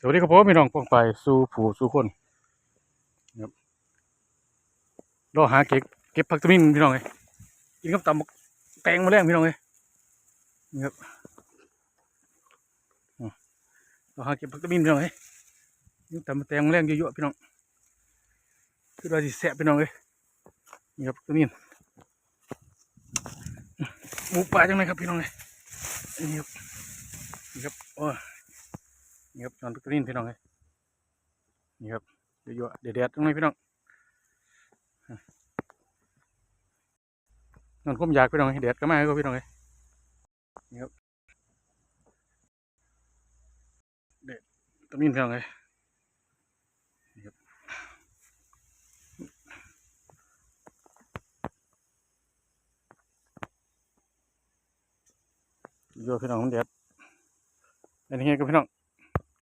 วัสดีครับผมพี่น้องป้องไปสู่ผู้สู่คนครับรอหาเก็บผักตะมินพี่น้องเลยกินกับตำบักแตงมาแล้งพี่น้องเลยนี่ครับรอหาเก็บผักตะมินพี่น้องเลยกินตำบักแตงมาแล้งเยอะๆพี่น้องคือว่าสิแสบพี่น้องเลยนี่ครับผักตะมินหมูป่าจังเลยครับพี่น้องเลยนี่ครับโอ้นี่ครับนอนผักตะมินพี่น้องเลยนี่ครับเยอะๆเด็ดๆจังเลยพี่น้องนอนก้มอยากพี่น้องเด็ดก็มาก็พี่น้องเลยนี่ครับเด็ดตะมินพี่น้องเลยนี่ครับเยอะพี่น้องเด็ดอันนี้ก็พี่น้อง